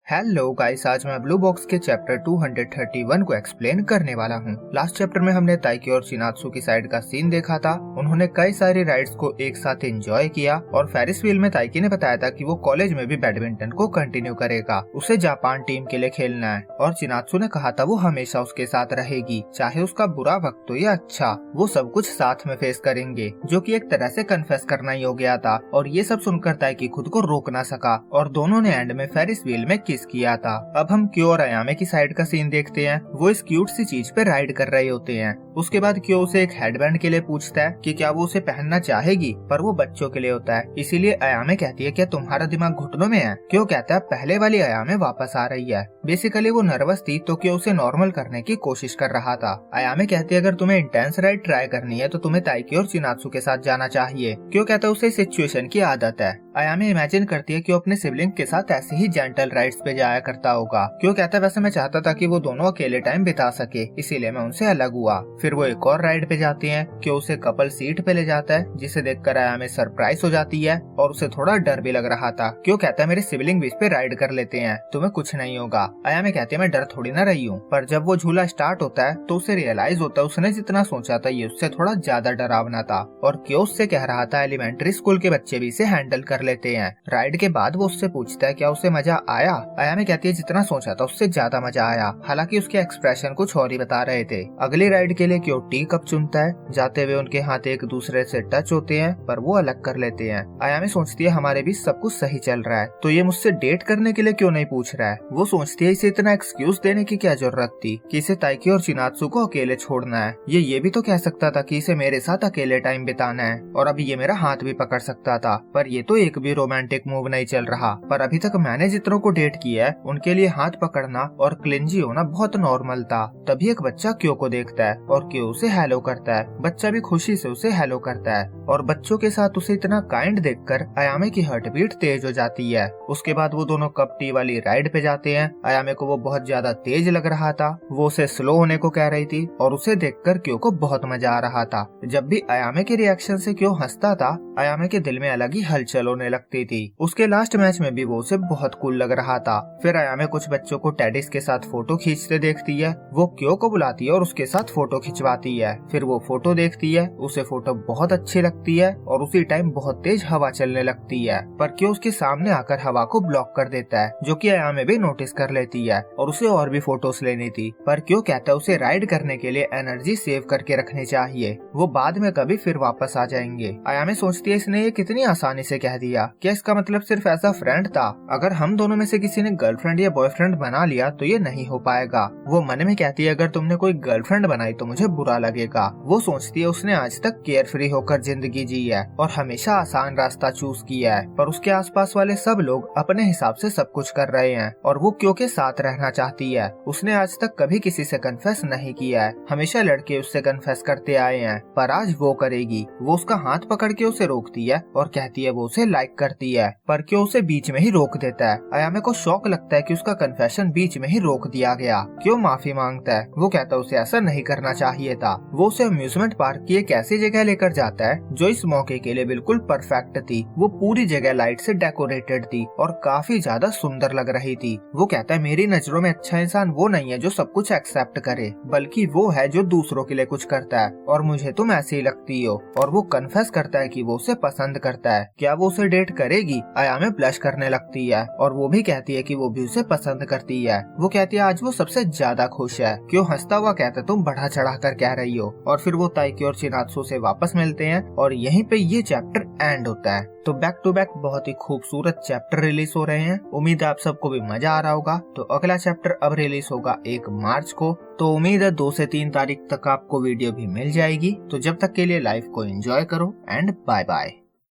Hello guys, आज मैं blue box के चैप्टर 231 को एक्सप्लेन करने वाला हूँ। लास्ट चैप्टर में हमने ताइकी और शिनात्सु की साइड का सीन देखा था। उन्होंने कई सारी राइड्स को एक साथ एंजॉय किया और फेरिस व्हील में ताइकी ने बताया था कि वो कॉलेज में भी बैडमिंटन को कंटिन्यू करेगा, उसे जापान टीम के लिए खेलना है। और शिनात्सु ने कहा था वो हमेशा उसके साथ रहेगी, चाहे उसका बुरा वक्त हो या अच्छा, वो सब कुछ साथ में फेस करेंगे, जो कि एक तरह से कन्फेस करना ही हो गया था। और ये सब सुनकर ताइकी खुद को रोक ना सका और दोनों ने एंड में फेरिस व्हील में किया था। अब हम क्यो और अयामे की साइड का सीन देखते हैं। वो इस क्यूट सी चीज पे राइड कर रहे होते हैं। उसके बाद क्यो उसे एक हेडबैंड के लिए पूछता है कि क्या वो उसे पहनना चाहेगी, पर वो बच्चों के लिए होता है, इसीलिए अयामे कहती है क्या तुम्हारा दिमाग घुटनों में है। क्यो कहता है पहले वाली अयामे वापस आ रही है। बेसिकली वो नर्वस थी तो क्यो उसे नॉर्मल करने की कोशिश कर रहा था। अयामे कहती है अगर तुम्हें इंटेंस राइड ट्राई करनी है तो तुम्हें ताइकी और शिनात्सु के साथ जाना चाहिए। क्यो कहता है उसे सिचुएशन की आदत है। अयामे इमेजिन करती है कि वो अपने सिबलिंग के साथ ऐसे ही जेंटल राइड्स पे जाया करता होगा। क्यों कहता है वैसे मैं चाहता था कि वो दोनों अकेले टाइम बिता सके, इसीलिए मैं उनसे अलग हुआ। फिर वो एक और राइड पे जाते हैं। क्यों उसे कपल सीट पे ले जाता है, जिसे देखकर अयामे सरप्राइज हो जाती है और उसे थोड़ा डर भी लग रहा था। क्यों कहता है मेरे सिबलिंग भी इस पे राइड कर लेते हैं, तुम्हें कुछ नहीं होगा। अयामे कहती है मैं डर थोड़ी ना रही हूँ। पर जब वो झूला स्टार्ट होता है तो उसे रियलाइज होता है उसने जितना सोचा था ये उससे थोड़ा ज्यादा डरावना था। और क्यों उससे कह रहा था एलिमेंट्री स्कूल के बच्चे भी इसे हैंडल कर लेते हैं। राइड के बाद वो उससे पूछता है क्या उसे मजा आया। अयामे कहती है जितना सोचा था उससे ज्यादा मजा आया, हालांकि उसके एक्सप्रेशन कुछ और ही बता रहे थे। अगली राइड के लिए क्यों टी कप चुनता है। जाते हुए उनके हाथ एक दूसरे से टच होते हैं, पर वो अलग कर लेते हैं। अयामे सोचती है हमारे बीच सब कुछ सही चल रहा है, तो ये मुझसे डेट करने के लिए क्यों नहीं पूछ रहा है। वो सोचती है इसे इतना एक्सक्यूज देने की क्या जरूरत थी कि इसे ताइकी और शिनात्सु को अकेले छोड़ना है। ये भी तो कह सकता था कि इसे मेरे साथ अकेले टाइम बिताना है, और अभी ये मेरा हाथ भी पकड़ सकता था। पर ये तो एक भी रोमांटिक मूव नहीं चल रहा। पर अभी तक मैंने जितनों को डेट किया है उनके लिए हाथ पकड़ना और क्लिंजी होना बहुत नॉर्मल था। तभी एक बच्चा क्यो को देखता है और क्यो उसे हेलो करता है। बच्चा भी खुशी से उसे हेलो करता है और बच्चों के साथ उसे इतना काइंड देखकर अयामे की हार्ट बीट तेज हो जाती है। उसके बाद वो दोनों कप टी वाली राइड पे जाते हैं। अयामे को वो बहुत ज्यादा तेज लग रहा था। वो उसे स्लो होने को कह रही थी और उसे देखकर क्यो को बहुत मजा आ रहा था। जब भी अयामे के रिएक्शन से क्यो हंसता था, अयामे के दिल में अलग ही हलचल होने लगती थी। उसके लास्ट मैच में भी वो उसे बहुत कूल लग रहा था। फिर अयामे कुछ बच्चों को टेडिस के साथ फोटो खींचते देखती है। वो क्यो को बुलाती है और उसके साथ फोटो खिंचवाती है। फिर वो फोटो देखती है, उसे फोटो बहुत अच्छी लगती है और उसी टाइम बहुत तेज हवा चलने लगती है। पर क्यो उसके सामने आकर हवा को ब्लॉक कर देता है, जो कि अयामे भी नोटिस कर लेती है और उसे और भी फोटोज लेनी थी। पर क्यो कहता है उसे राइड करने के लिए एनर्जी सेव करके रखनी चाहिए, वो बाद में कभी फिर वापस आ जाएंगे। अयामे सोचती है इसने ये कितनी आसानी से कह दिया, क्या इसका मतलब सिर्फ ऐसा फ्रेंड था। अगर हम दोनों में से किसी ने गर्लफ्रेंड या बॉयफ्रेंड बना लिया तो ये नहीं हो पाएगा। वो मन में कहती है अगर तुमने कोई गर्लफ्रेंड बनाई तो मुझे बुरा लगेगा। वो सोचती है उसने आज तक केयर फ्री होकर जिंदगी जी है और हमेशा आसान रास्ता चूज किया है, पर उसके आसपास वाले सब लोग अपने हिसाब से सब कुछ कर रहे हैं और वो क्यों के साथ रहना चाहती है। उसने आज तक कभी किसी से कन्फेस नहीं किया है, हमेशा लड़के उससे कन्फेस करते आए हैं, पर आज वो करेगी। वो उसका हाथ पकड़ के उसे रोकती है और कहती है वो उसे लाइक करती है, पर क्यों उसे बीच में ही रोक देता है। अयामे को शौक लगता है कि उसका कन्फेशन बीच में ही रोक दिया गया। क्यों माफी मांगता है। वो कहता है उसे ऐसा नहीं करना चाहिए था। वो उसे अम्यूजमेंट पार्क की एक ऐसी जगह लेकर जाता है जो इस मौके के लिए बिल्कुल परफेक्ट थी। वो पूरी जगह लाइट से डेकोरेटेड थी और काफी ज्यादा सुंदर लग रही थी। वो कहता है मेरी नजरों में अच्छा इंसान वो नहीं है जो सब कुछ एक्सेप्ट करे, बल्कि वो है जो दूसरों के लिए कुछ करता है, और मुझे तुम ऐसी लगती हो। और वो कन्फेस करता है कि वो उसे पसंद करता है। क्या वो उसे डेट करेगी। अयामे ब्लश करने लगती है और वो भी कहती है कि वो भी उसे पसंद करती है। वो कहती है आज वो सबसे ज्यादा खुश है। क्यों हंसता हुआ कहता तुम बढ़ा चढ़ा कर कह रही हो। और फिर वो ताइकी और शिनात्सु से वापस मिलते हैं और यहीं पे ये चैप्टर एंड होता है। तो बैक टू बैक बहुत ही खूबसूरत चैप्टर रिलीज हो रहे हैं। उम्मीद है आप सबको भी मजा आ रहा होगा। तो अगला चैप्टर अब रिलीज होगा 1 मार्च को। तो उम्मीद है 2 से 3 तारीख तक आपको वीडियो भी मिल जाएगी। तो जब तक के लिए लाइफ को एंजॉय करो एंड बाय बाय।